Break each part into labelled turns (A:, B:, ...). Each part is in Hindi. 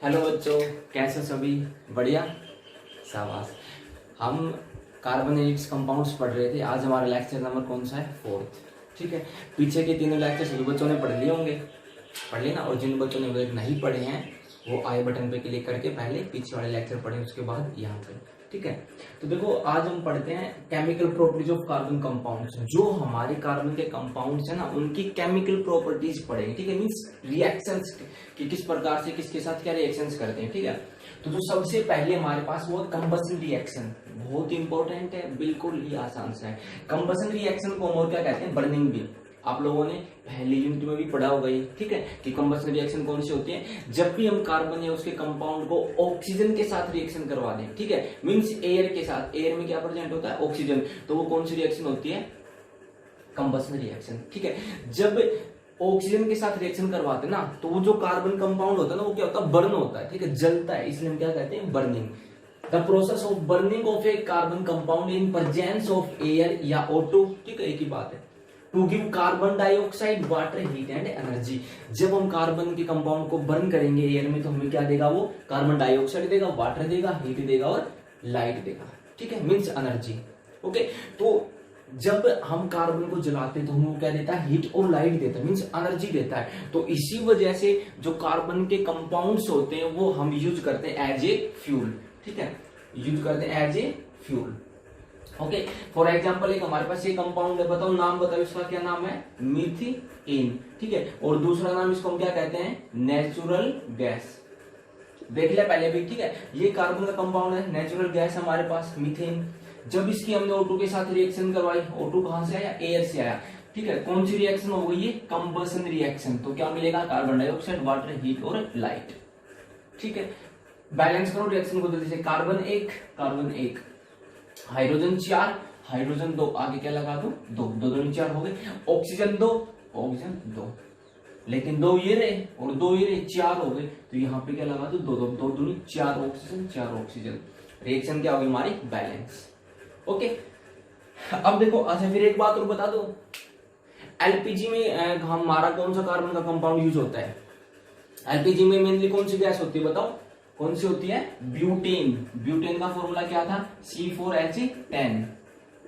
A: हेलो बच्चों, कैसे हो सभी? बढ़िया, शाबाश। हम कार्बोनेट्स कंपाउंड्स पढ़ रहे थे। आज हमारा लेक्चर नंबर कौन सा है? 4th। ठीक है, पीछे के तीनों लेक्चर सभी बच्चों ने पढ़ लिए होंगे, पढ़ लिए ना। और जिन बच्चों ने अगर नहीं पढ़े हैं वो आई बटन पे क्लिक करके पहले पीछे वाले लेक्चर पढ़े, उसके बाद यहाँ पे। ठीक है, तो देखो आज हम पढ़ते हैं chemical properties of carbon compounds. जो हमारे कार्बन के कंपाउंड्स है ना, उनकी केमिकल प्रॉपर्टीज पढ़ेंगे। ठीक है, मींस रिएक्शंस कि किस प्रकार से किसके साथ क्या रिएक्शंस करते हैं। ठीक है, तो जो सबसे पहले हमारे पास वो कंबसन रिएक्शन, बहुत इंपॉर्टेंट है, बिल्कुल ही आसान सा है। कंबसन रिएक्शन को हम और क्या कहते हैं? बर्निंग भी। आप लोगों ने पहली यूनिट में भी पढ़ा होगा ये। ठीक है, कि कंबसन रिएक्शन कौन सी होती है? जब भी हम कार्बन या उसके कंपाउंड को ऑक्सीजन के साथ रिएक्शन करवा दें। ठीक है, मींस एयर के साथ। एयर में क्या प्रेजेंट होता है? ऑक्सीजन। तो वो कौन सी रिएक्शन होती है? Combustion reaction. ठीक है, जब ऑक्सीजन के साथ रिएक्शन करवाते ना, तो वो जो कार्बन कंपाउंड होता है ना, वो क्या होता है? बर्न होता है। ठीक है, जलता है, इसलिए हम क्या कहते हैं? Burning. The process of burning of a carbon compound in presence of air या O2। ठीक है, एक ही बात है। To give carbon dioxide, water, heat and energy. जब हम कार्बन के कंपाउंड को बर्न करेंगे एयर में, तो हमें क्या देगा? वो कार्बन डाइऑक्साइड देगा, वाटर देगा, हीट देगा और लाइट देगा। ठीक है, मीन्स एनर्जी। ओके, तो जब हम कार्बन को जलाते हैं तो हमें वो क्या देता है? हीट और लाइट देता है, मीन्स एनर्जी देता है। तो इसी वजह से जो कार्बन के कंपाउंड्स होते हैं वो हम यूज करते हैं एज ए फ्यूल। ठीक है, यूज करते हैं as a fuel. Okay, for example एक हमारे पास ये कंपाउंड है, बताओ नाम बताओ इसका, क्या नाम है? मीथेन। ठीक है, और दूसरा नाम इसको हम क्या कहते हैं? Natural gas. देख लिया पहले भी। ठीक है, ये कार्बन का कंपाउंड है, नेचुरल गैस हमारे पास मीथेन। जब इसकी हमने O2 के साथ रिएक्शन करवाई, O2 कहां से आया? एयर से आया। ठीक है, कौन सी रिएक्शन हो गई? ये कंबसन रिएक्शन। तो क्या मिलेगा? कार्बन डाइऑक्साइड, वाटर, हीट और लाइट। ठीक है, बैलेंस करो रिएक्शन को जल्दी से। कार्बन 1, हाइड्रोजन 4, हाइड्रोजन 2, आगे क्या लगा दो? 2, 2 दूनी 4 हो गए। ऑक्सीजन 2, ऑक्सीजन 2, लेकिन 2 ये रहे और 2 ये रहे, 4 हो गए। तो यहाँ पे क्या लगा दो? 2, 2, 2 दूनी 4 ऑक्सीजन, 4 ऑक्सीजन। रिएक्शन क्या होगी हमारी? बैलेंस। ओके, अब देखो, अच्छा फिर एक बात और बता दो, एलपीजी में हमारा कौन सा कार्बन का कंपाउंड यूज होता है? एलपीजी में मेनली कौन सी गैस होती है? बताओ कौन सी होती है? ब्यूटेन। ब्यूटेन का फॉर्मूला क्या था? C4H10,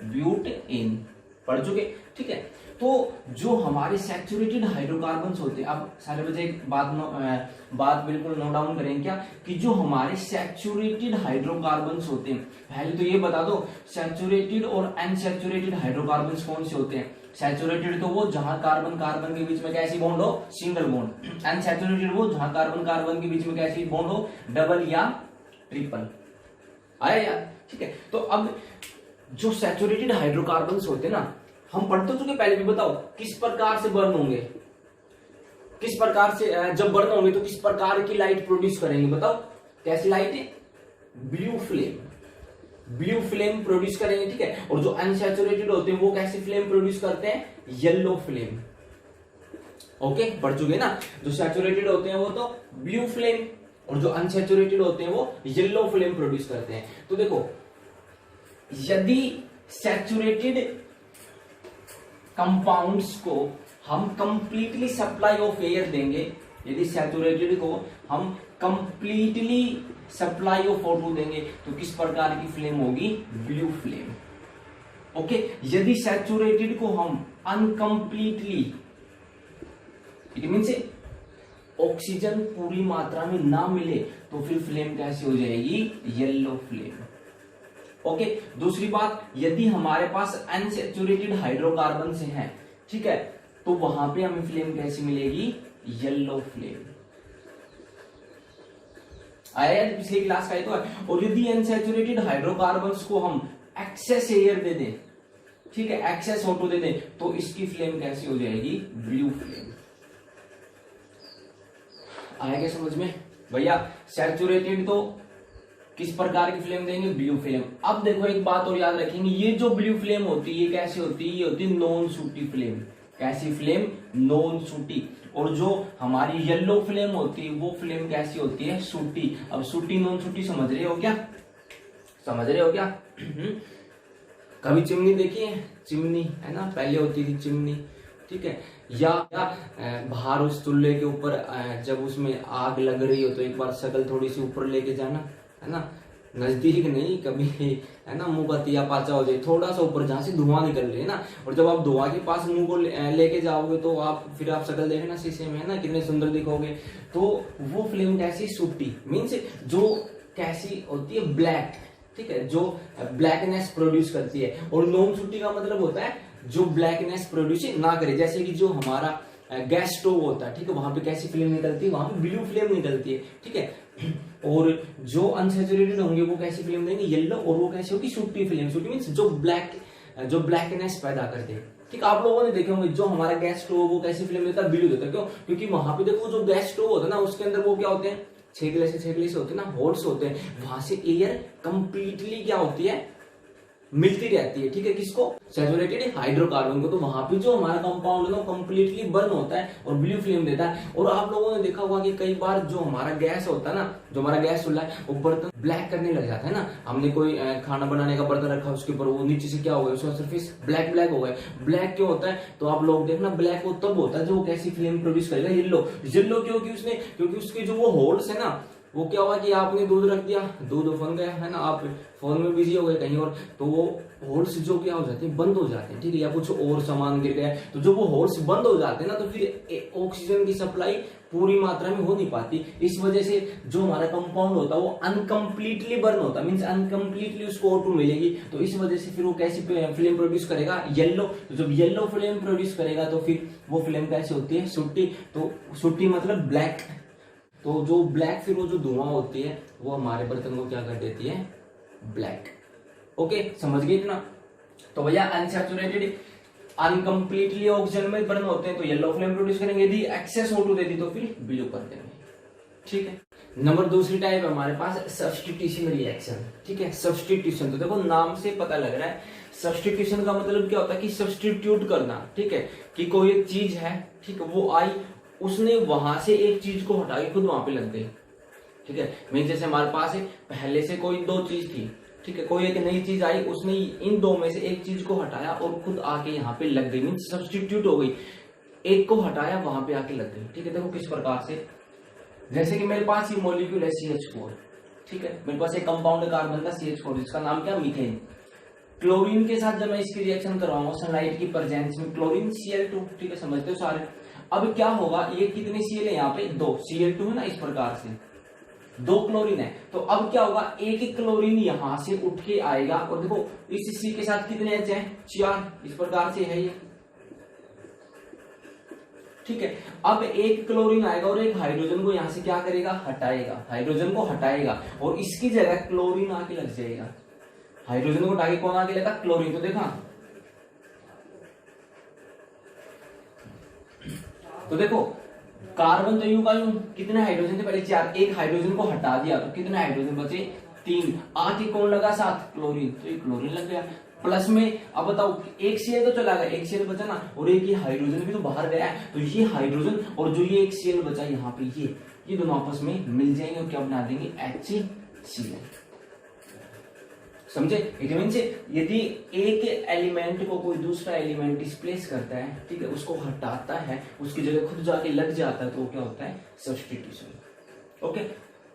A: butane. पढ़ चुके? ठीक है, तो जो हमारे सैचुरेटेड हाइड्रोकार्बन्स होते हैं, अब सारे बच्चे एक बात बिल्कुल नोट डाउन करें क्या, कि जो हमारे सैचुरेटेड हाइड्रोकार्बन्स होते हैं, पहले तो ये बता दो सैचुरेटेड और अनसैचुरेटेड हाइड्रोकार्बन्स कौन से होते हैं? सैचुरेटेड तो वो जहां कार्बन कार्बन के बीच में कैसी बॉन्ड हो? Single bond. अनसैचुरेटेड वो जहां कार्बन कार्बन के बीच में कैसी बॉन्ड हो? डबल या ट्रिपल। आया यार? ठीक है, तो अब जो सैचुरेटेड हाइड्रोकार्बन्स होते हैं ना, हम पढ़ तो चुके पहले भी। बताओ किस प्रकार से बर्न होंगे? किस प्रकार से जब बर्न होंगे तो किस प्रकार की लाइट प्रोड्यूस करेंगे? बताओ कैसी लाइट है? Blue flame. Blue flame produce करेंगे। ठीक है, और जो अनसैचुरेटेड होते हैं वो कैसी फ्लेम प्रोड्यूस करते हैं? Yellow flame. ओके, पढ़ चुके ना? जो सैचुरेटेड होते हैं वो तो ब्लू फ्लेम, और जो अनसैचुरेटेड होते हैं वो येलो फ्लेम प्रोड्यूस करते हैं। तो देखो, यदि सैचुरेटेड कंपाउंड्स को हम कंप्लीटली सप्लाई ऑफ एयर देंगे, यदि सैचुरेटेड को हम कंप्लीटली सप्लाई ऑफ O2 देंगे, तो किस प्रकार की फ्लेम होगी? Blue flame. ओके, यदि सैचुरेटेड को हम अनकंप्लीटली, इट मीन्स ऑक्सीजन पूरी मात्रा में ना मिले, तो फिर फ्लेम कैसी हो जाएगी? Yellow flame. ओके, दूसरी बात, यदि हमारे पास अनसैचुरेटेड हाइड्रोकार्बन से हैं, ठीक है, तो वहां पे हमें फ्लेम कैसी मिलेगी? Yellow flame. आया पिछली क्लास का ही तो है। और यदि अनसैचुरेटेड हाइड्रोकार्बन्स को हम एक्सेस एयर दे दें, ठीक है, एक्सेस O2 दे दें, तो इसकी फ्लेम कैसी हो जाएगी? Blue flame. आया क्या समझ में भैया? सैचुरेटेड तो किस प्रकार की फ्लेम देंगे? Blue flame. अब देखो एक बात और याद रखेंगे, ये जो ब्लू फ्लेम होती है ये कैसी होती है? ये होती है नॉन सूटी फ्लेम। कैसी फ्लेम? नॉन सूटी। और जो हमारी येलो फ्लेम होती है वो फ्लेम कैसी होती है? सूटी। अब सूटी नॉन सूटी समझ रहे हो क्या? समझ रहे हो क्या? कभी चिमनी देखी है? चिमनी है ना, पहले होती थी चिमनी, ठीक है। या बाहर उस चूल्हे के ऊपर जब उसमें आग लग रही हो तो एक बार शक्ल थोड़ी सी ऊपर लेके जाना, है ना, नजदीक नहीं, कभी है ना मुंह का तिया पाचा हो जाए, थोड़ा सा ऊपर जहां से धुआं निकल रही है ना, और जब आप धुआं के पास मुंह को लेके जाओगे तो आप फिर आप शक्ल देखना शीशे में, है ना, कितने सुंदर दिखोगे। तो वो फ्लेम कैसी, सूटी मीन्स जो कैसी होती है, ब्लैक, ठीक है, जो ब्लैकनेस प्रोड्यूस करती है। और नॉन सूटी का मतलब होता है जो ब्लैकनेस प्रोड्यूस ना करे। जैसे कि जो हमारा गैस स्टोव होता है, ठीक है, वहां पे कैसी फ्लेम निकलती है, वहां पे ब्लू फ्लेम निकलती है, ठीक है। और जो अनसैचुरेटेड होंगे वो कैसी फ्लेम देंगे, येलो, और वो कैसी होगी, सूटी फ्लेम। सूटी मीन्स जो ब्लैकनेस पैदा करते हैं, ठीक। आप लोगों ने देखे होंगे जो हमारा गैस स्टोव वो कैसी फ्लेम देता है, ब्लू देता है। क्यों? क्योंकि वहां पे देखो जो गैस स्टोव होता है ना, उसके अंदर वो क्या होते हैं, छेगले से होते हैं ना, होल्स होते हैं, वहां से एयर कंप्लीटली क्या होती है, मिलती रहती है, ठीक है, किसको, सैचुरेटेड हाइड्रोकार्बन को। तो वहां पे जो हमारा कंपाउंड है ना कंप्लीटली बर्न होता है और ब्लू फ्लेम देता है। और आप लोगों ने देखा होगा कि कई बार जो हमारा गैस होता है ना, जो हमारा गैस चूल्हा है, वो बर्तन ब्लैक करने लग जाता है ना। हमने कोई खाना बनाने का बर्तन रखा, उसके ऊपर वो नीचे से क्या हो गया, उसका सरफेस ब्लैक हो गया। ब्लैक क्यों होता है? तो आप लोग देखना, ब्लैक वो तब होता है जो कैसी फ्लेम प्रोड्यूस करेगा, येलो क्योंकि उसके जो वो होल्स है ना, वो क्या हुआ कि आपने दूध रख दिया, दूध उफन गया, है ना, आप फोन में बिजी हो गए कहीं और, तो वो होल्स जो क्या हो जाते हैं, बंद हो जाते हैं, ठीक है, या कुछ और सामान गिर गया, तो जो वो होल्स बंद हो जाते हैं ना, तो फिर ऑक्सीजन की सप्लाई पूरी मात्रा में हो नहीं पाती। इस वजह से जो हमारा कंपाउंड होता है वो अनकम्प्लीटली बर्न होता है, मीन्स अनकम्प्लीटली उसको O2 मिलेगी। तो इस वजह से फिर वो कैसी फ्लेम प्रोड्यूस करेगा, येलो। तो जब येलो फ्लेम प्रोड्यूस करेगा तो फिर वो फ्लेम कैसी होती है, सूटी। तो सूटी मतलब ब्लैक। तो जो ब्लैक, फिर वो जो धुआं होती है वो हमारे बर्तन को क्या कर देती है, ब्लैक। ओके, समझ गए इतना? तो भैया अनसैचुरेटेड अनकम्प्लीटली ऑक्सीजन में बर्न होते हैं तो येलो फ्लेम प्रोड्यूस करेंगे, यदि एक्सेस O2 दे दी तो फिर ब्लू कर देंगे, ठीक है। नंबर दूसरी टाइप है हमारे पास सब्स्टिट्यूशन रिएक्शन, ठीक है। सब्स्टिट्यूशन, तो देखो नाम से पता लग रहा है, सब्स्टिट्यूशन का मतलब क्या होता है कि सब्स्टिट्यूट करना, ठीक है, कि कोई एक चीज है, ठीक है, वो आई, उसने वहां से एक चीज को हटा के खुद वहां पे लग गई, ठीक है। मीन जैसे हमारे पास पहले से कोई दो चीज थी, ठीक है, कोई एक नई चीज आई, उसने इन दो में से एक चीज को हटाया और खुद आके यहाँ पे लग गई, मीन सब्स्टिट्यूट हो गई। एक को हटाया, वहां पे आके लग गई, ठीक है। देखो किस प्रकार से, जैसे कि मेरे पास ये मॉलिक्यूल है CH4, ठीक है, मेरे पास एक कंपाउंड कार्बन का CH4, जिसका नाम क्या, मीथेन। क्लोरीन के साथ जब मैं इसकी रिएक्शन करवाऊंगा सनलाइट की प्रेजेंस में, क्लोरीन Cl2, ठीक है, समझते हो सारे। अब क्या होगा, ये कितने Cl है यहाँ पे, 2 Cl2 है ना, इस प्रकार से 2 क्लोरीन है। तो अब क्या होगा, एक क्लोरीन यहां से उठ के आएगा, और देखो इस C के साथ कितने H हैं, 4, इस प्रकार से है ये, ठीक है। अब एक क्लोरीन आएगा और एक हाइड्रोजन को यहां से क्या करेगा, हटाएगा, हाइड्रोजन को हटाएगा, और इसकी जगह क्लोरीन आके लग जाएगा। हाइड्रोजन को हटा के कौन आके लगा, क्लोरीन। तो देखा, तो देखो कार्बन तो यूं का यूं, कितने हाइड्रोजन थे पहले, 4, एक हाइड्रोजन को हटा दिया तो कितने हाइड्रोजन बचे, 3, आके कौन लगा साथ, क्लोरीन, तो ये क्लोरीन लग गया। प्लस में अब बताओ, एक Cl तो चला गया, एक Cl बचा ना, और एक ये हाइड्रोजन भी तो बाहर गया है, तो ये हाइड्रोजन और जो ये एक Cl बचा यहाँ पे, ये दोनों आपस में मिल जाएंगे और क्या बना देंगे, HCl, समझे। इट मीन से यदि एक एलिमेंट को कोई दूसरा एलिमेंट डिस्प्लेस करता है, ठीक है, उसको हटाता है, उसकी जगह खुद जाके लग जाता है, तो क्या होता है, substitution. Okay,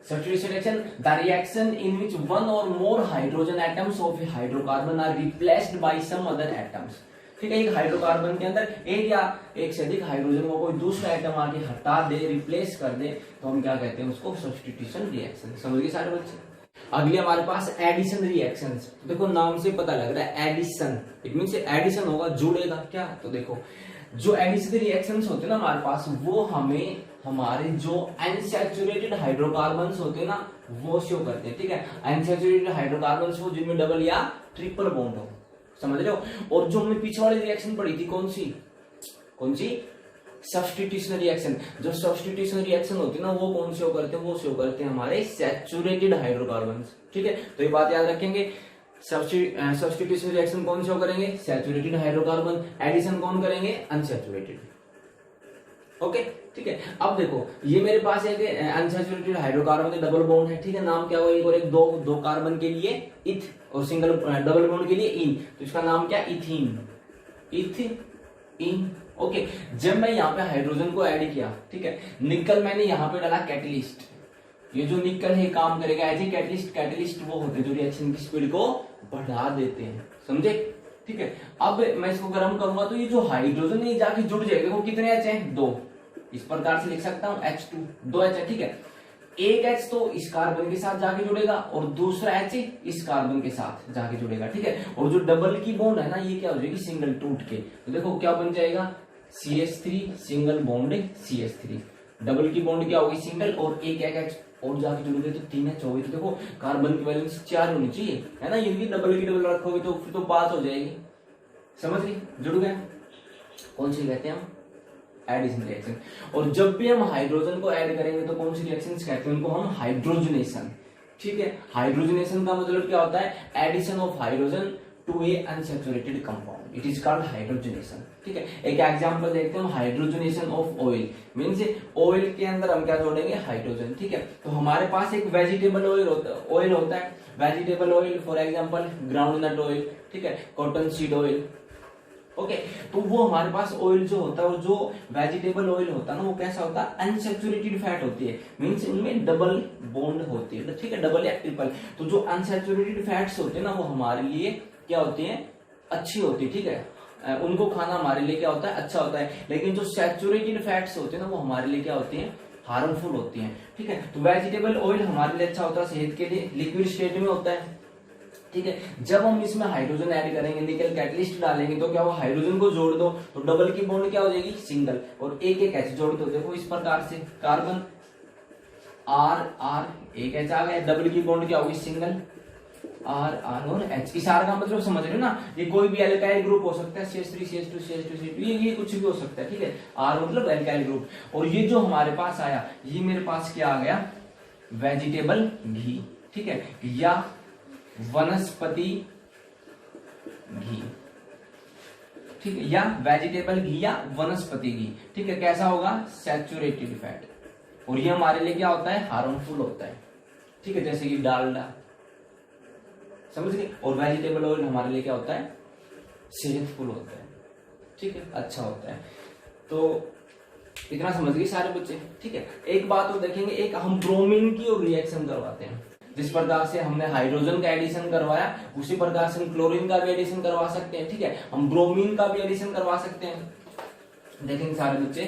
A: substitution reaction, the reaction in which one or more hydrogen atoms of a hydrocarbon are replaced by some other atoms, ठीक है। एक हाइड्रोकार्बन के अंदर एक या एक से अधिक हाइड्रोजन को कोई दूसरा एटम आके हटा दे, रिप्लेस कर दे, तो हम क्या कहते हैं उसको, सब्स्टिट्यूशन रिएक्शन। समझ गए सारे बच्चे? अगले हमारे पास एडिशन रिएक्शंस। तो देखो नाम से पता लग रहा है एडिशन, इट मीन से एडिशन होगा, जुड़ेगा क्या। तो देखो जो एडिशन रिएक्शंस होते हैं ना हमारे पास, वो हमें हमारे जो अनसैचुरेटेड हाइड्रोकार्बन्स होते हैं ना वो शो करते हैं, ठीक है। अनसैचुरेटेड हाइड्रोकार्बन्स हो जिनमें डबल या ट्रिपल बॉन्ड हो, समझ रहे हो। और जो हमने पीछे वाली रिएक्शन पढ़ी थी, कौन सी सब्स्टिट्यूशन रिएक्शन, जो सब्स्टिट्यूशन रिएक्शन होती है ना वो कौन शो करते हैं, वो शो करते हैं हमारे सैचुरेटेड हाइड्रोकार्बन्स, ठीक है। तो ये बात याद रखेंगे, सब्स्टिट्यूशन रिएक्शन कौन शो करेंगे, सैचुरेटेड हाइड्रोकार्बन, एडिशन कौन करेंगे, अनसैचुरेटेड। ओके, ठीक है। अब देखो ये मेरे पास एक अनसैचुरेटेड हाइड्रोकार्बन के डबल बॉन्ड है, ठीक है, नाम क्या हुआ, एक और एक, दो कार्बन के लिए इथ और सिंगल डबल बॉन्ड के लिए इन, तो इसका नाम क्या, इथीन, ओके, जब मैं यहाँ पे हाइड्रोजन को ऐड किया, ठीक है, निकल मैंने यहाँ पे डाला कैटलिस्ट, ये जो निकल है काम करेगा एज ए कैटलिस्ट। कैटलिस्ट वो होते हैं जो रिएक्शन की स्पीड को बढ़ा देते हैं, समझे, ठीक है। अब मैं इसको गर्म करूंगा तो ये जो हाइड्रोजन है जाके जुड़ जाएगा, देखो कितने एच है, 2, इस प्रकार से लिख सकता हूं H2, 2 H है, ठीक है। एक H तो इस कार्बन के साथ जाके जुड़ेगा और दूसरा H इस कार्बन के साथ जाके जुड़ेगा, ठीक है। और जो डबल की बॉन्ड है ना, ये क्या हो जाएगी, सिंगल टूट के, तो देखो क्या बन जाएगा, CH3 single bond CH3, double की बॉन्ड क्या होगी, सिंगल, और एक H और जाके जुड़ गए तो 3 H हो गई। तो देखो कार्बन की वैलेंसी 4 होनी चाहिए, है ना, यदि डबल की डबल रखोगे तो फिर तो बात हो जाएगी, समझ गए, जुड़ गए। कौन सी कहते हैं हम, एडिशन रिएक्शन। और जब भी हम हाइड्रोजन को ऐड करेंगे तो कौन सी रिएक्शंस कहते हैं उनको हम, हाइड्रोजनेशन, ठीक है। हाइड्रोजनेशन का मतलब क्या होता है, addition of hydrogen to a unsaturated compound, it is called hydrogenation, ठीक है। एक एग्जांपल देखते हैं, hydrogenation of oil, means oil के अंदर हम क्या जोड़ेंगे, हाइड्रोजन, ठीक है। तो हमारे पास एक वेजिटेबल ऑयल होता है, vegetable oil for example groundnut oil, ठीक है, कॉटन सीड ऑयल, ओके। तो वो हमारे पास ऑयल जो होता है, वो जो वेजिटेबल ऑयल होता है ना, वो कैसा होता है, अनसैचुरेटेड फैट होती है, मींस उनमें डबल बॉन्ड होती है, ठीक है, डबल या ट्रिपल। तो जो अनसैचुरेटेड फैट्स होते हैं ना, वो हमारे लिए क्या होती है, अच्छी होती है, ठीक है, उनको खाना हमारे लिए क्या होता है, अच्छा होता है। लेकिन जो सैचुरेटेड फैट्स होते हैं ना, वो हमारे लिए क्या होती है, हार्मफुल होती है, ठीक है। तो वेजिटेबल ऑयल हमारे लिए अच्छा होता है, सेहत के लिए, लिक्विड स्टेट में होता है, ठीक है। जब हम इसमें हाइड्रोजन ऐड करेंगे, निकल कैटलिस्ट डालेंगे, तो क्या हो, हाइड्रोजन को जोड़ दो तो डबल की बॉन्ड क्या हो जाएगी, सिंगल, और एक एक H जोड़ दो, देखो इस प्रकार से कार्बन R एक H आ गया, डबल की बॉन्ड क्या होगी, सिंगल, R और H। इस R का मतलब समझ रहे हो ना, ये कोई भी एल्काइल ग्रुप हो सकता है, CH3 CH2 CH2 CH2, ये कुछ भी हो सकता है, ठीक है। R मतलब एल्काइल ग्रुप। और ये जो हमारे पास आया, ये मेरे पास क्या आ गया, वेजिटेबल घी, ठीक है, या वनस्पति घी, ठीक है, या वेजिटेबल घी या वनस्पति घी, ठीक है। कैसा होगा, सैचुरेटेड फैट, और ये हमारे लिए क्या होता है, हार्मफुल होता है, ठीक है, जैसे कि डालडा, समझ गए। और वेजिटेबल ऑयल हमारे लिए क्या होता है, सेहतफुल होता है, ठीक है, अच्छा होता है। तो इतना समझ गए सारे बच्चे, ठीक है। एक बात और देखेंगे, एक हम ब्रोमीन की और रिएक्शन करवाते हैं, जिस प्रकार से हमने हाइड्रोजन का एडिशन करवाया, उसी प्रकार से हम क्लोरीन का भी एडिशन करवा सकते हैं, ठीक है। हम ब्रोमीन का भी एडिशन करवा सकते हैं, देखेंगे सारे बच्चे,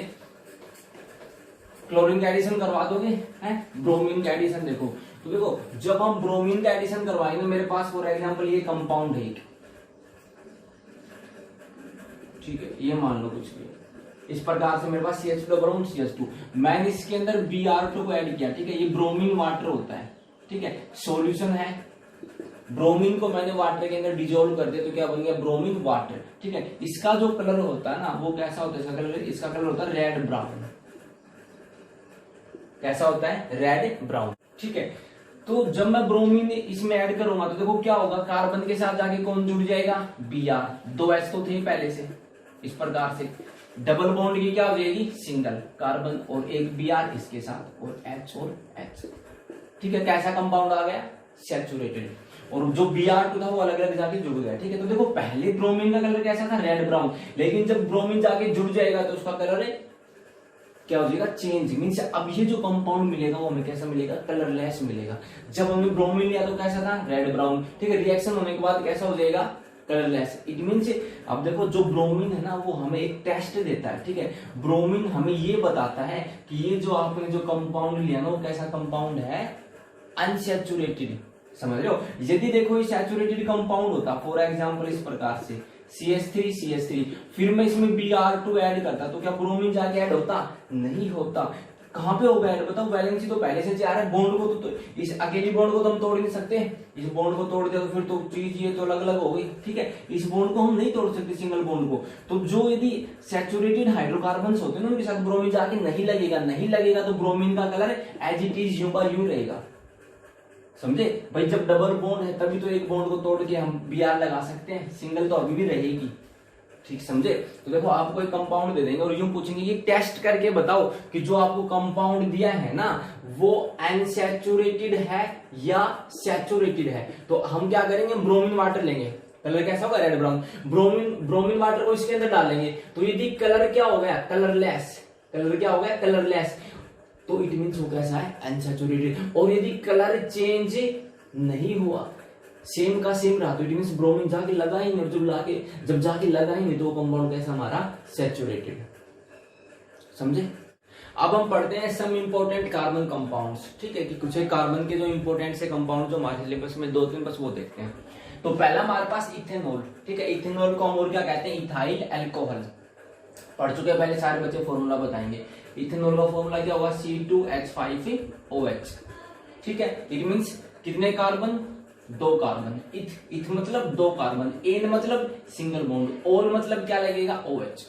A: क्लोरीन का एडिशन करवा दोगे, हैं, ब्रोमीन का एडिशन देखो, तो देखो जब हम ब्रोमीन का एडिशन करवाएंगे, मेरे पास फॉर एग्जांपल ये कंपाउंड है, ठीक है, ये मान लो कुछ भी, इस प्रकार से मेरे पास CH2 ब्रोम CH2, मैंने इसके अंदर Br2 को ऐड किया, ठीक है, ये ब्रोमीन वाटर होता है, ठीक है, सॉल्यूशन है, ब्रोमीन को मैंने वाटर के अंदर डिजोल्व कर दिया, तो क्या बन गया, ब्रोमीन वाटर, ठीक है। इसका जो कलर होता है ना, वो कैसा होता है, इसका कलर होता है रेड ब्राउन, कैसा होता है, रेड ब्राउन, ठीक है। तो जब मैं ब्रोमीन इसमें ऐड करूंगा तो देखो क्या होगा, कार्बन के साथ जाके कौन जुड़ जाएगा, Br, 2 H तो थे पहले से, इस प्रकार से डबल बॉन्ड की क्या हो जाएगी, सिंगल, कार्बन और एक Br इसके साथ, और H और H, ठीक है। कैसा कंपाउंड आ गया, सैचुरेटेड, और जो Br2 था वो अलग अलग जाके जुड़ गया, ठीक है। तो देखो पहले ब्रोमीन का कलर कैसा था, रेड ब्राउन, लेकिन जब ब्रोमीन जाके जुड़ जाएगा तो उसका कलर क्या हो जाएगा, चेंज, मीन्स अब ये जो कंपाउंड मिलेगा वो हमें कैसा मिलेगा, कलरलेस मिलेगा। जब हमने ब्रोमीन लिया तो कैसा था, रेड ब्राउन, ठीक है। रिएक्शन होने के बाद कैसा हो जाएगा, कलरलेस। इट मीन्स अब देखो जो ब्रोमीन है ना, वो हमें एक टेस्ट देता है, ठीक है। ब्रोमीन हमें ये बताता है कि ये जो आपने जो कंपाउंड लिया ना, वो कैसा कंपाउंड है, अनसैचुरेटेड, समझ रहे हो। यदि देखो ये सैचुरेटेड कंपाउंड होता, फॉर एग्जांपल इस प्रकार से CH3 फिर मैं इसमें Br2 ऐड करता, तो क्या ब्रोमीन जाके ऐड होता, नहीं होता। कहां पे होगा ऐड, बताओ, वैलेंसी तो पहले से 4 है, बॉन्ड को तो इस अकेली बॉन्ड को तो हम तोड़ नहीं सकते, इस बॉन्ड को तोड़ दिया तो फिर तो चीज ये तो अलग अलग हो गई, ठीक है। इस बॉन्ड को हम नहीं तोड़ सकते, सिंगल बॉन्ड को। तो जो यदि सैचुरेटेड हाइड्रोकार्बन होते हैं ना, उनके साथ ब्रोमीन जाके नहीं लगेगा तो ब्रोमीन का कलर एज इट इज यूं का यूं रहेगा, समझे भाई। जब डबल बॉन्ड है तभी तो एक बॉन्ड को तोड़ के हम Br लगा सकते हैं, सिंगल तो अभी भी रहेगी, ठीक, समझे। तो देखो आपको एक कंपाउंड दे देंगे और यूं पूछेंगे ये टेस्ट करके बताओ कि जो आपको कंपाउंड दिया है ना, वो अनसैचुरेटेड है या सैचुरेटेड है। तो हम क्या करेंगे, ब्रोमीन वाटर लेंगे, कलर कैसा होगा, रेड ब्राउन। ब्रोमीन वाटर को इसके अंदर डालेंगे तो यदि कलर क्या हो गया, कलरलेस, कलर क्या हो गया, कलरलेस, तो इट मीन्स वो कैसा है, अनसैचुरेटेड। और यदि कलर चेंज नहीं हुआ, सेम का सेम रहा, तो इट मीन्स ब्रोमीन जाके लगा ही नहीं, और जब जाके लगा ही नहीं तो कंपाउंड कैसा हमारा, सैचुरेटेड। समझे। अब हम पढ़ते हैं सम इंपॉर्टेंट कार्बन कंपाउंड्स, ठीक है, कि कुछ कार्बन के जो इंपॉर्टेंट से कंपाउंड जो हमारे सिलेबस में 2-3 बस वो देखते हैं। तो पहला हमारे पास इथेनॉल, ठीक है, इथेनॉल को हम और क्या कहते हैं, इथाइल अल्कोहल। पढ़ चुके हैं पहले सारे बच्चे, फॉर्मूला बताएंगे। इथेनॉल का फॉर्मूला क्या होगा, C2H5OH, ठीक है। इट मींस कितने कार्बन, 2 कार्बन। इथ मतलब 2 कार्बन, एन मतलब सिंगल बॉन्ड, और मतलब क्या लगेगा, OH।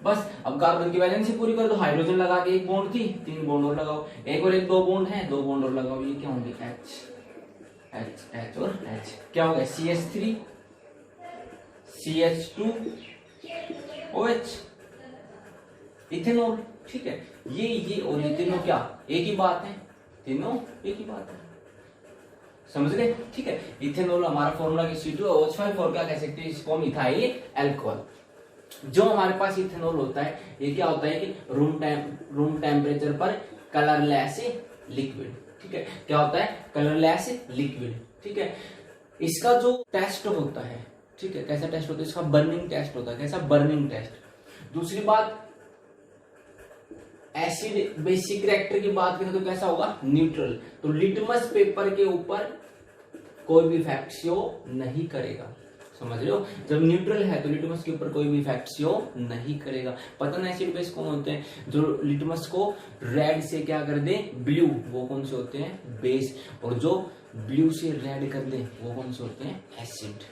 A: बस अब कार्बन की वैलेंसी पूरी कर दो, हाइड्रोजन लगा के 1 बॉन्ड थी, 3 बॉन्ड और लगाओ, एक और एक 2 बॉन्ड है, 2 बॉन्ड और लगाओ, ये क्या होंगे, H और H, क्या होगा, CH3 CH2 OH, इथेनॉल, ठीक है। ये और ये तीनों क्या एक ही बात है, तीनों एक ही बात है, समझ गए, ठीक है। इथेनॉल हमारा फॉर्मूला की C2H5, और क्या कह सकते हैं इसको हम, इथाइल अल्कोहल। जो हमारे पास इथेनॉल होता है, ये क्या होता है कि रूम टेम्परेचर पर कलरलेस लिक्विड, ठीक है। क्या होता है, कलरलेस लिक्विड, ठीक है। इसका जो टेस्ट होता है, ठीक है, कैसा टेस्ट होता है, इसका बर्निंग टेस्ट होता है, कैसा, बर्निंग टेस्ट। दूसरी बात, एसिड बेसिक कैरेक्टर की बात करें तो कैसा होगा, न्यूट्रल। तो लिटमस पेपर के ऊपर कोई भी इफेक्ट शो नहीं करेगा, समझ रहे हो। जब न्यूट्रल है तो लिटमस के ऊपर कोई भी इफेक्ट शो नहीं करेगा। पता ना एसिड बेस कौन होते हैं, जो लिटमस को रेड से क्या कर दे, ब्लू, वो कौन से होते हैं, बेस। और जो ब्लू से रेड कर दे वो कौन से होते हैं, एसिड।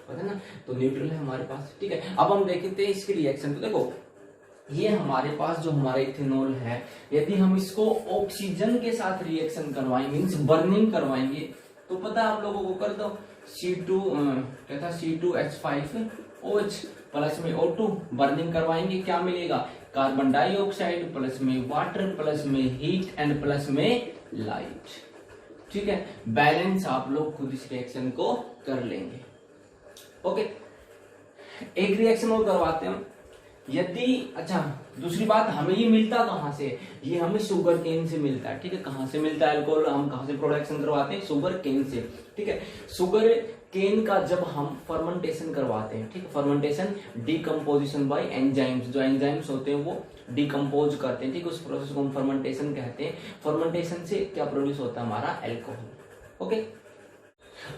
A: पता ना, तो न्यूट्रल है हमारे पास, ठीक है। अब हम देखते हैं इसके रिएक्शन। तो देखो ये हमारे पास जो हमारा इथेनॉल है, यदि हम इसको ऑक्सीजन के साथ रिएक्शन करवाएंगे, मीन्स बर्निंग करवाएंगे, तो पता है आप लोगों को, कर दो क्या था, C2H5OH प्लस में O2, बर्निंग करवाएंगे, क्या मिलेगा, कार्बन डाइऑक्साइड प्लस में वाटर प्लस में हीट एंड प्लस में लाइट, ठीक है। बैलेंस आप लोग खुद इस रिएक्शन को कर लेंगे, ओके। एक रिएक्शन और करवाते हैं यदि, अच्छा दूसरी बात, हमें ये मिलता कहां से, ये हमें शुगर केन से मिलता है, ठीक है। कहां से मिलता है अल्कोहल, हम कहां से प्रोडक्शन करवाते हैं, शुगर केन से, ठीक है। शुगर केन का जब हम फर्मेंटेशन करवाते हैं, ठीक है, फर्मेंटेशन डिकम्पोजिशन बाय एंजाइम्स, जो एंजाइम्स होते हैं वो डिकम्पोज करते हैं, ठीक है, उस प्रोसेस को हम फर्मेंटेशन कहते हैं। फर्मेंटेशन से क्या प्रोड्यूस होता है, हमारा अल्कोहल, ओके।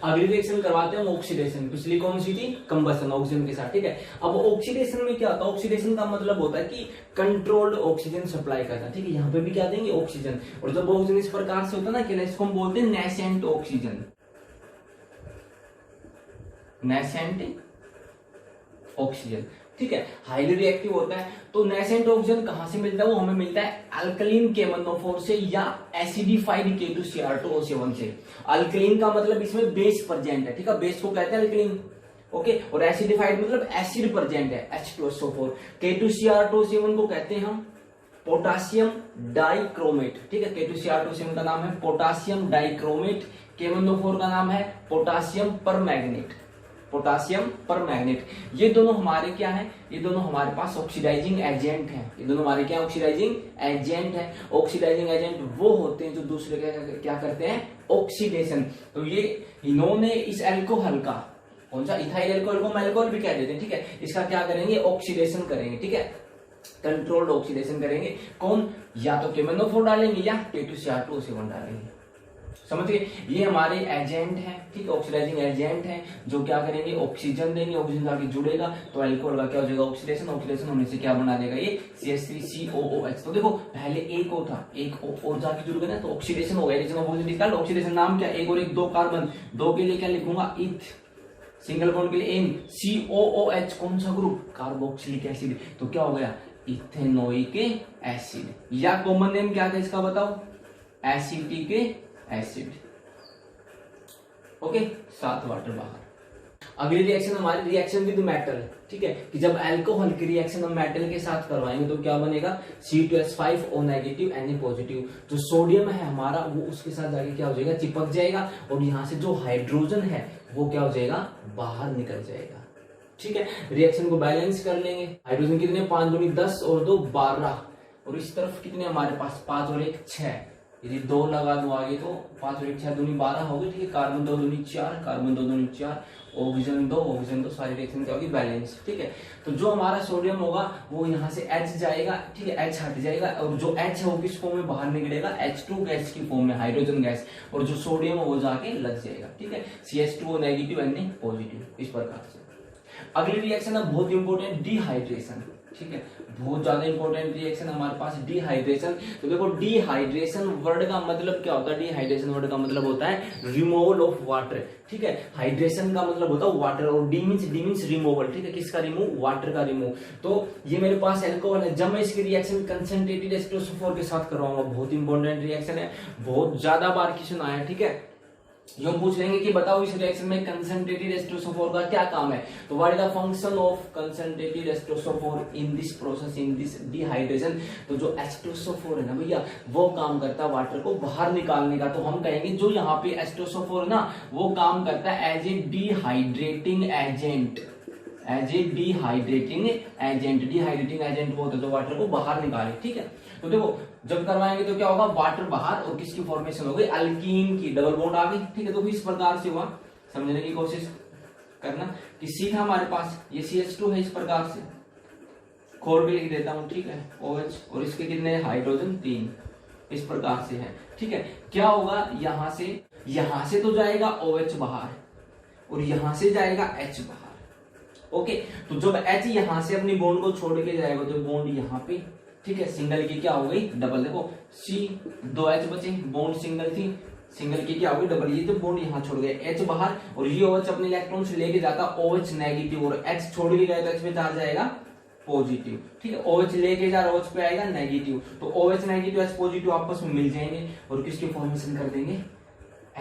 A: अगली रिएक्शन करवाते हैं ऑक्सीडेशन, पिछली कौन सी थी, कंबसन, ऑक्सीजन के साथ, ठीक है। अब ऑक्सीडेशन में क्या होता है, ऑक्सीडेशन का मतलब होता है कि कंट्रोल्ड ऑक्सीजन सप्लाई करना, ठीक है। यहाँ पे भी क्या देंगे, ऑक्सीजन। और जब ऑक्सीजन इस प्रकार से होता है ना, कि इसको हम बोलते हैं नेसेंट ऑक्सीजन, नेसेंट ऑक्सीजन, ठीक है, हाईली रिएक्टिव होता है। तो नेसेंट ऑक्सीजन कहां से मिलता है, वो हमें मिलता है अल्कलीन केमनोफोर से या एसिडिफाइड K2Cr2O7 से। अल्कलीन का मतलब इसमें बेस प्रेजेंट है, ठीक है, बेस को कहते हैं अल्कलीन, ओके। और एसिडिफाइड मतलब एसिड प्रेजेंट है, H2SO4। K2Cr2O7 को कहते हैं हम पोटासियम डाइक्रोमेट, ठीक है। K2Cr2O7 का नाम है पोटासियम डाइक्रोमेट, केमनोफोर का नाम है पोटासियम परमैग्नेट, पोटासियम परमैग्नेट। ये दोनों हमारे क्या है, ये दोनों हमारे पास ऑक्सीडाइजिंग एजेंट हैं, ये दोनों हमारे क्या ऑक्सीडाइजिंग एजेंट हैं। ऑक्सीडाइजिंग एजेंट वो होते हैं जो दूसरे क्या करते हैं, ऑक्सीडेशन। तो ये इन्होंने इस अल्कोहल का, कौन सा, इथाइल अल्कोहल को हम अल्कोहल भी कह देते हैं, ठीक है, इसका क्या करेंगे, ऑक्सीडेशन करेंगे, ठीक है, कंट्रोल्ड ऑक्सीडेशन करेंगे। कौन, या तो केमनोफोर डालेंगे या K2Cr2O7 डालेंगे, समझ गए। ये हमारे एजेंट हैं, ठीक है, ऑक्सीडाइजिंग एजेंट हैं, जो क्या करेंगे, ऑक्सीजन देंगे, ऑक्सीजन जाके जुड़ेगा तो अल्कोहल का क्या हो जाएगा, ऑक्सीडेशन। ऑक्सीडेशन होने से क्या बना देगा, ये CH3COOH। तो देखो पहले एक O था, एक और जाके जुड़ गया ना, तो ऑक्सीडेशन हो गया, एडिशन ऑफ ऑक्सीजन। ऑक्सीडेशन नाम क्या, एक और एक, 2 कार्बन, 2 के लिए क्या लिखूंगा, इथ, सिंगल बॉन्ड के लिए N, COOH कौन सा ग्रुप, कार्बोक्सिलिक एसिड। तो क्या हो गया, इथेनोइक एसिड, या कॉमन नेम क्या था इसका बताओ, एसिटिक एसिड, ओके, 7 वाटर बाहर। अगली रिएक्शन हमारी रिएक्शन विद मेटल, ठीक है, कि जब अल्कोहल की रिएक्शन हम मेटल के साथ करवाएंगे तो क्या बनेगा, C2H5O नेगेटिव Na पॉजिटिव। जो सोडियम है हमारा वो उसके साथ जाके क्या हो जाएगा, चिपक जाएगा, और यहाँ से जो हाइड्रोजन है वो क्या हो जाएगा, बाहर निकल जाएगा। ठीक है, रिएक्शन को बैलेंस कर लेंगे। हाइड्रोजन कितने, 5 दूनी 10 और 2 12, और इस तरफ कितने हमारे पास 5 और 1 6, यदि 2 लगा दो आगे तो 5 और 1 6 दूनी 12 होगी। ठीक है, कार्बन 2 दूनी 4, कार्बन 2 दूनी 4, ऑक्सीजन 2, सारी रिएक्शन क्या होगी, बैलेंस। ठीक है, तो जो हमारा सोडियम होगा वो यहाँ से H जाएगा, ठीक है, H हट जाएगा, और जो H है वो किस फॉर्म में बाहर निकलेगा, H2 गैस की फॉर्म में, हाइड्रोजन गैस, और जो सोडियम है वो जाके लग जाएगा। ठीक है, CH2O नेगेटिव Na पॉजिटिव, इस प्रकार से। अगली रिएक्शन है बहुत इंपॉर्टेंट, डिहाइड्रेशन। ठीक है, बहुत ज्यादा इंपॉर्टेंट रिएक्शन हमारे पास डिहाइड्रेशन। तो देखो डिहाइड्रेशन वर्ड का मतलब क्या होता है, डिहाइड्रेशन वर्ड का मतलब होता है रिमूवल ऑफ वाटर। ठीक है, हाइड्रेशन का मतलब होता है वाटर, और डी मींस रिमूवल। ठीक है, किसका रिमूव, वाटर का रिमूव। तो ये मेरे पास अल्कोहल है, जब मैं इसकी रिएक्शन कंसंट्रेटेड H2SO4 के साथ करवाऊंगा, बहुत इंपॉर्टेंट रिएक्शन है, बहुत ज्यादा बार क्वेश्चन आया। ठीक है, जो पूछ लेंगे कि बताओ इस रिएक्शन में कंसंट्रेटेड H2SO4 का क्या काम है, तो what is the function of concentrated H2SO4 in this process, in this dehydration. तो जो H2SO4 है ना भैया, वो काम करता है वाटर को बाहर निकालने का। तो हम कहेंगे जो यहाँ पे H2SO4 है ना, वो काम करता है as a dehydrating agent, as a dehydrating agent. Dehydrating agent वो होता है जो वाटर को बाहर निकाले। ठीक है, तो देखो जब करवाएंगे तो क्या होगा, वाटर बाहर, और किसकी फॉर्मेशन हो गई, अल्कीन की, डबल बॉन्ड आ गई। ठीक है, तो इस प्रकार से हुआ, समझने की कोशिश करना कि C था हमारे पास, ये CH2 है, इस प्रकार से खोल के लिख देता हूं। ठीक है, OH, और इसके कितने हाइड्रोजन 3, इस प्रकार से है। ठीक है, क्या होगा, यहां से तो जाएगा OH बाहर, और यहां से जाएगा H बाहर। ओके, तो जब H यहां से अपनी बॉन्ड को छोड़ के जाएगा तो बॉन्ड यहाँ पे, ठीक है, सिंगल की क्या हो गई, डबल। देखो C 2H बचे, बॉन्ड सिंगल थी, सिंगल की क्या हो गई, डबल। ये तो बॉन्ड यहाँ छोड़ गए, H बाहर, और ये OH अपने इलेक्ट्रॉन्स लेके जाता OH नेगेटिव, और H छोड़ के गया तो H पे चार्ज आएगा पॉजिटिव। ठीक है, OH लेके जा रहा OH पे आएगा नेगेटिव, तो OH नेगेटिव H पॉजिटिव आपस में मिल जाएंगे, और किसकी फॉर्मेशन कर देंगे,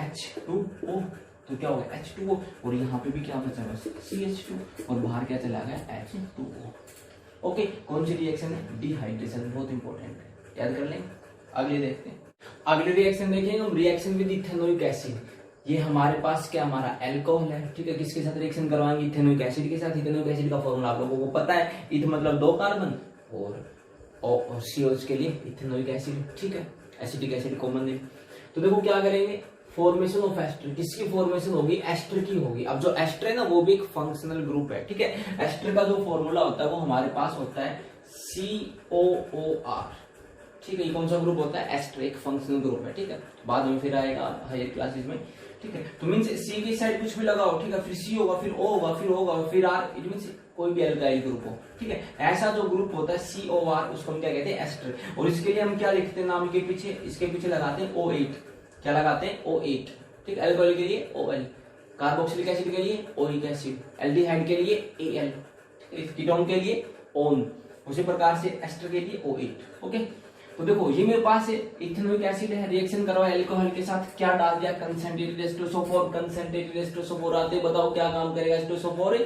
A: H2O। तो क्या होगा, H2O, और यहाँ पे भी क्या बचा बस CH2, और बाहर क्या चला गया, H2O। ओके, कौन सी रिएक्शन है, डिहाइड्रेशन, बहुत इंपॉर्टेंट है, याद कर लेंगे। अगले देखते हैं, अगले रिएक्शन देखेंगे हम, रिएक्शन विद इथेनोइक एसिड। ये हमारे पास क्या, हमारा अल्कोहल है। ठीक है, किसके साथ रिएक्शन करवाएंगे, इथेनोइक एसिड के साथ। इथेनोइक एसिड का फॉर्मूला आप लोगों को पता है, इथ मतलब 2 कार्बन, और CO के लिए इथेनोइक एसिड। ठीक है, एसिटिक एसिड कॉमन है। तो देखो क्या करेंगे, फॉर्मेशन ऑफ एस्टर, किसकी फॉर्मेशन होगी, एस्टर की होगी। अब जो एस्टर है ना वो भी एक फंक्शनल ग्रुप है। ठीक है, एस्टर का जो फॉर्मूला होता है वो हमारे पास होता है COOR। ठीक है, ये कौन सा ग्रुप होता है, एस्टर, एक फंक्शनल ग्रुप है। ठीक है, बाद में फिर आएगा हायर क्लासेस में। ठीक है, तो मींस C की साइड कुछ भी लगाओ, ठीक है, फिर C होगा, फिर O होगा, फिर होगा, फिर R, इट मींस कोई भी अल्काइल ग्रुप हो। ठीक है, ऐसा जो ग्रुप होता है COR, उसको हम क्या कहते हैं, एस्टर। और इसके लिए हम क्या लिखते हैं नाम के पीछे, इसके पीछे लगाते हैं O8। क्या लगाते हैं, O8। ठीक, अल्कोहल के लिए OL, कार्बोक्सिलिक एसिड के लिए ओइक एसिड, एल्डिहाइड के लिए Al, कीटोन के लिए ON, उसी प्रकार से एस्टर के लिए O8। ओके, तो देखो ये मेरे पास इथेनोइक एसिड है, रिएक्शन करवाया अल्कोहल के साथ, क्या डाल दिया, कंसंट्रेटेड H2SO4। कंसंट्रेटेड H2SO4 आते बताओ क्या काम करेगा, H2SO4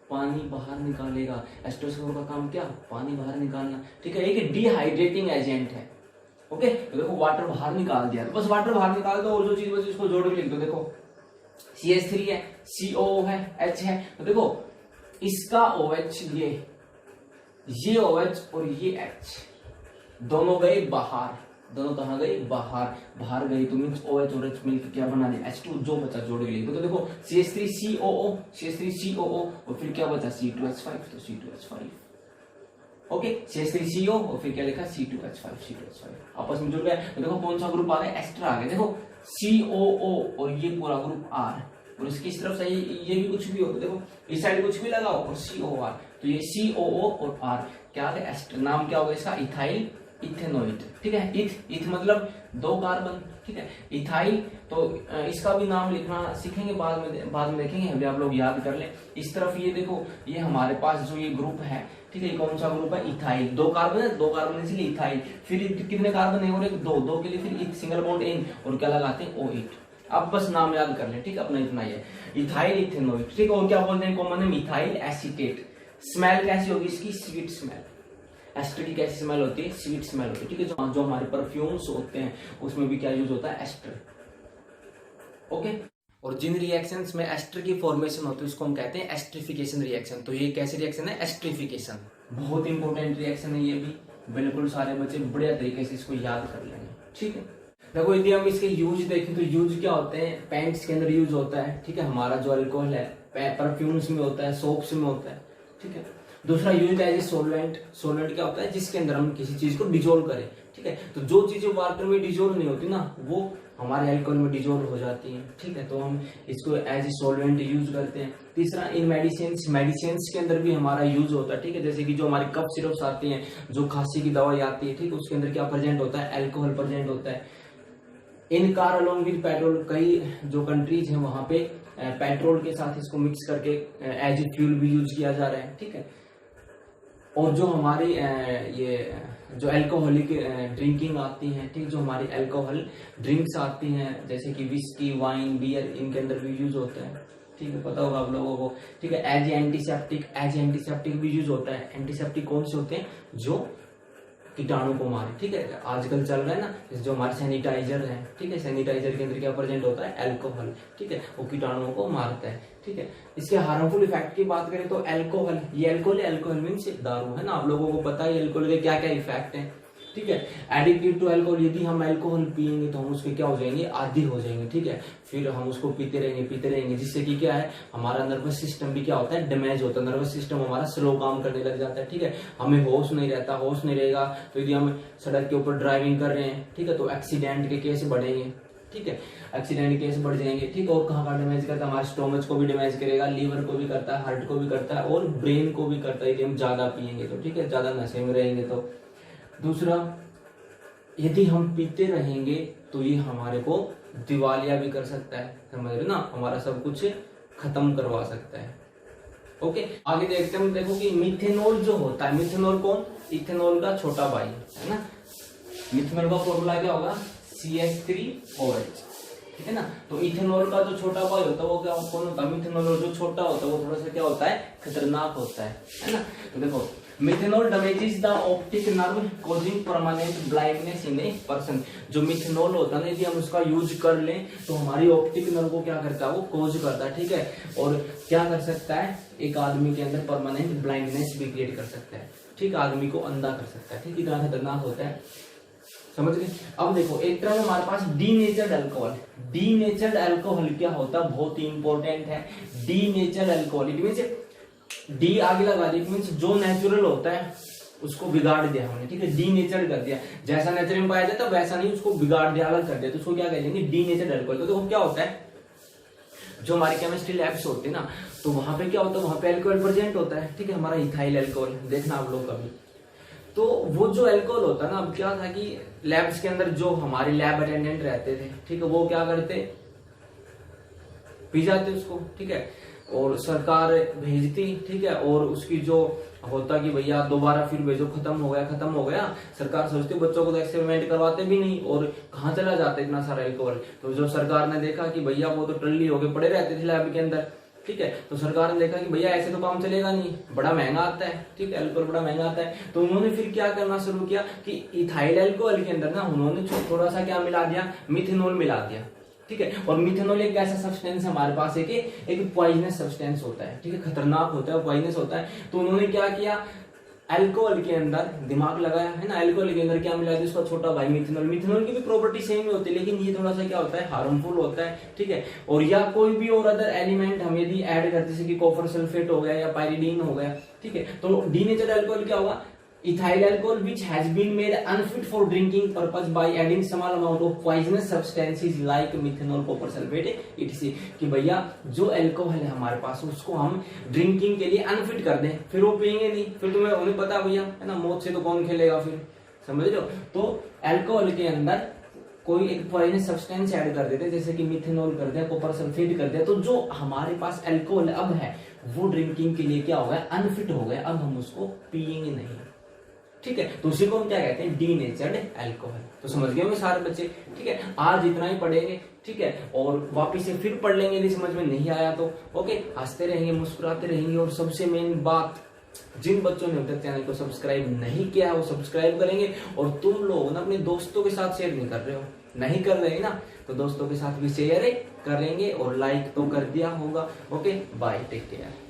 A: पानी बाहर निकालेगा। H2SO4 का काम क्या, पानी बाहर निकालना। ठीक है, एक डिहाइड्रेटिंग एजेंट है। ओके, तो देखो वाटर बाहर निकाल दिया, तो बस वाटर बाहर निकाल दो, और जो चीज बस इसको जोड़ के लिख दो। देखो CH3 है, COO है, H है, तो देखो इसका OH, ये OH और ये H दोनों गए बाहर। दोनों कहाँ गए, बाहर गई, तो मीन्स OH और H मिलकर क्या बना दिया, H2, जो बचा जोड़ के लिख दो। तो देखो CH3COO, और फिर क्या बचा, C2H5, तो C2H5। ओके, CH3CO, और फिर क्या लिखा, C2H5 आपस में जुड़ गया। तो देखो कौन सा ग्रुप आ गया, एस्टर आ गया। देखो COO, और ये पूरा ग्रुप R, और इसकी इस तरफ से ये भी कुछ भी हो, तो देखो इस साइड कुछ भी लगाओ, और COR, तो ये COO और R क्या है, एस्टर। नाम क्या होगा इसका, इथाइल इथेनोइड। ठीक है, इथ मतलब 2 कार्बन। ठीक है, इथाइल, तो इसका भी नाम लिखना सीखेंगे बाद में देखेंगे, अभी आप लोग याद कर लें। इस तरफ ये देखो, ये हमारे पास जो ये ग्रुप है, ठीक है, ये कौन सा ग्रुप है, इथाइल। 2 कार्बन है, 2 कार्बन इसलिए इथाइल। फिर कितने कार्बन है, और एक 2 के लिए फिर सिंगल बॉन्ड N, और क्या लगाते हैं, O8। अब बस नाम याद कर लें, ठीक है, अपना इतना ही है, इथाइल इथेनॉल, ठीक है। और क्या बोलते हैं common name, ethyl acetate. Smell कैसी होगी इसकी, स्वीट स्मेल। एस्टर की कैसी स्मेल होती है, स्वीट स्मेल होती है, ठीक है। जो हमारे परफ्यूम्स होते हैं उसमें भी क्या यूज होता है, एस्टर, ओके। और जिन रिएक्शंस में एस्टर की फॉर्मेशन होती है उसको हम कहते हैं एस्ट्रिफिकेशन रिएक्शन। तो ये कैसे रिएक्शन है, एस्ट्रिफिकेशन, बहुत इंपॉर्टेंट रिएक्शन है ये भी, बिल्कुल सारे बच्चे बढ़िया तरीके से इसको याद कर लेंगे, ठीक है। देखो यदि हम इसके यूज देखें तो यूज क्या होते हैं, पेंट्स के अंदर यूज होता है, ठीक है, हमारा जो अल्कोहल है परफ्यूम्स में होता है, सोप्स में होता है, ठीक है। दूसरा use as a solvent, solvent क्या होता है, जिसके अंदर हम किसी चीज को डिजोल्व करें, ठीक है। तो जो चीजें वाटर में डिजोल्व नहीं होती ना वो हमारे अल्कोहल में डिजोल्व हो जाती हैं, ठीक है। तो हम इसको एज ए सोलवेंट यूज करते हैं। तीसरा इन मेडिसिन के अंदर भी हमारा यूज होता है, ठीक है। जैसे कि जो हमारी कफ सिरप्स आती हैं, जो खांसी की दवाई आती है, ठीक है, उसके अंदर क्या प्रेजेंट होता है, अल्कोहल प्रेजेंट होता है। इन कार अलोंग विद पेट्रोल, कई जो कंट्रीज हैं वहां पे पेट्रोल के साथ इसको मिक्स करके एज ए फ्यूल भी यूज किया जा रहा है, ठीक है। और जो हमारी ये जो अल्कोहलिक ड्रिंकिंग आती हैं, ठीक, जो हमारी अल्कोहल ड्रिंक्स आती हैं जैसे कि विस्की, वाइन, बियर, इनके अंदर भी यूज होता है, ठीक है, पता होगा आप लोगों को, ठीक है। एज एंटीसेप्टिक भी यूज होता है। एंटीसेप्टिक कौन से होते हैं, जो कीटाणु को मारे, ठीक है। आजकल चल रहा है ना जो हमारे सैनिटाइजर है, ठीक है, सैनिटाइजर के अंदर क्या प्रेजेंट होता है, अल्कोहल, ठीक है, वो कीटाणुओं को मारता है, ठीक है। इसके हार्मफुल इफेक्ट की बात करें तो अल्कोहल, ये अल्कोहल मीन्स दारू है ना, आप लोगों को पता है अल्कोहल के क्या क्या इफेक्ट है, ठीक है। एडिक्टेड टू अल्कोहल, यदि हम अल्कोहल पियेंगे तो हम उसके क्या हो जाएंगे, आदी हो जाएंगे, ठीक है। फिर हम उसको पीते रहेंगे, जिससे कि क्या है, हमारा नर्वस सिस्टम भी क्या होता है, डैमेज होता है, नर्वस सिस्टम हमारा स्लो काम करने लग जाता है, ठीक है। हमें होश नहीं रहता, होश नहीं रहेगा तो यदि हम सड़क के ऊपर ड्राइविंग कर रहे हैं, ठीक है, तो एक्सीडेंट के केस बढ़ेंगे, ठीक है, एक्सीडेंट केस बढ़ जाएंगे, ठीक है। और कहाँ का डैमेज करता है, हमारे स्टोमच को भी डैमेज करेगा, लीवर को भी करता है, हार्ट को भी करता है और ब्रेन को भी करता है यदि हम ज्यादा पियेंगे तो, ठीक है, ज्यादा नशे में रहेंगे तो। दूसरा, यदि हम पीते रहेंगे तो ये हमारे को दिवालिया भी कर सकता है, समझ रहे ना, हमारा सब कुछ खत्म करवा सकता है, ओके। आगे देखते हैं, देखो कि मिथेनॉल जो होता है, मिथेनॉल कौन, इथेनॉल का छोटा भाई है ना। मिथेनॉल का फॉर्मूला क्या होगा, CH3OH, ठीक है ना। तो इथेनॉल का जो छोटा भाई होता है वो क्या कौन होता है, मिथेनॉल। और जो छोटा होता है वो थोड़ा सा क्या होता है, खतरनाक होता है ना। तो देखो methanol damages the optic nerve causing permanent blindness in a person. जो मिथेनॉल होता है ना, यदि हम उसका यूज कर लें तो हमारी ऑप्टिक नर्व को क्या करता है, वो कॉज करता है, ठीक है। और क्या कर सकता है, एक आदमी के अंदर परमानेंट ब्लाइंडनेस भी क्रिएट कर सकता है, ठीक, आदमी को अंधा कर सकता है, ठीक, इतना खतरनाक होता है, समझ गए। अब देखो एक तरह हमारे पास डीनेचर्ड अल्कोहल। डीनेचर्ड अल्कोहल क्या होता है, बहुत ही इंपॉर्टेंट है। Denatured alcohol it means, D आगे लगा दी, मींस जो नेचुरल होता है उसको बिगाड़ दिया हमने, ठीक है, डीनेचर्ड कर दिया। जैसा नेचर में पाया जाता है वैसा नहीं, उसको बिगाड़ दिया, अलग कर दिया, तो उसको क्या कहेंगे, डीनेचर्ड अल्कोहल। तो देखो क्या होता है, जो हमारे केमिस्ट्री लैब्स होते हैं ना, तो वहां पे क्या होता है, वहां पे अल्कोहल प्रेजेंट होता है, ठीक है, हमारा इथाइल अल्कोहल, देखना आप लोग कभी। तो वो जो अल्कोहल होता है ना, अब क्या था कि लैब्स के अंदर जो हमारे लैब अटेंडेंट रहते थे, ठीक है, वो क्या करते, पी जाते उसको, ठीक है, और सरकार भेजती, ठीक है, और उसकी जो होता कि भैया दोबारा फिर भेजो, खत्म हो गया, सरकार सोचती बच्चों को तो एक्सपेरिमेंट करवाते भी नहीं और कहाँ चला जाता इतना सारा अल्कोहल। तो जो सरकार ने देखा कि भैया वो तो टल्ली होके पड़े रहते थे लैब के अंदर, ठीक है, तो सरकार ने देखा कि भैया ऐसे तो काम चलेगा नहीं, बड़ा महंगा आता है, ठीक है, अल्कोहल बड़ा महंगा आता है। तो उन्होंने फिर क्या करना शुरू किया कि इथाइल अल्कोहल के अंदर ना उन्होंने थोड़ा सा क्या मिला दिया, मिथेनॉल मिला दिया, ठीक है। और मिथेनॉल एक ऐसा सब्सटेंस हमारे पास है कि एक पॉइजनस सब्सटेंस होता है, ठीक है, खतरनाक होता है, पॉइजनस होता है। तो उन्होंने क्या किया, अल्कोहल के अंदर दिमाग लगाया है ना, अल्कोहल के अंदर क्या मिला दिया, उसका छोटा भाई मिथेनॉल। मिथेनॉल की भी प्रॉपर्टी सेम ही होती है, लेकिन ये थोड़ा सा क्या होता है, हार्मफुल होता है, ठीक है। और या कोई भी और अदर एलिमेंट हम यदि ऐड करते, जैसे कि कॉपर सल्फेट हो गया या पाइरिडीन हो गया, ठीक है, तो डीनेचर्ड अल्कोहल क्या होगा, ethyl alcohol which has been made unfit for drinking purpose by adding small amount of poisonous substances like methanol, copper sulfate etc। कि भैया जो अल्कोहल है हमारे पास उसको हम ड्रिंकिंग के लिए अनफिट कर दें, फिर वो पियेंगे नहीं, फिर तुम्हें उन्हें पता भैया है ना, मौत से तो कौन खेलेगा फिर, समझ लो। तो अल्कोहल के अंदर कोई एक पॉइजनस सब्सटेंस ऐड कर देते, जैसे कि मिथेनॉल कर दिया, कॉपर सल्फेट कर दिया, तो जो हमारे पास अल्कोहल अब है वो ड्रिंकिंग के लिए क्या हो गया, अनफिट हो गया, अब हम उसको पियेंगे नहीं, ठीक है, तो उसी को हम क्या कहते हैं, डीनेचर्ड अल्कोहल। तो समझ गए होंगे सारे बच्चे, ठीक है। आज इतना ही पढ़ेंगे, ठीक है, और वापिस से फिर पढ़ लेंगे यदि समझ में नहीं आया तो। ओके, हंसते रहेंगे, मुस्कुराते रहेंगे, और सबसे मेन बात, जिन बच्चों ने अब तक चैनल को सब्सक्राइब नहीं किया वो सब्सक्राइब करेंगे। और तुम लोग ना अपने दोस्तों के साथ शेयर नहीं कर रहे हो, नहीं कर रहे ना, तो दोस्तों के साथ भी शेयर करेंगे, और लाइक तो कर दिया होगा। Okay, bye, take care.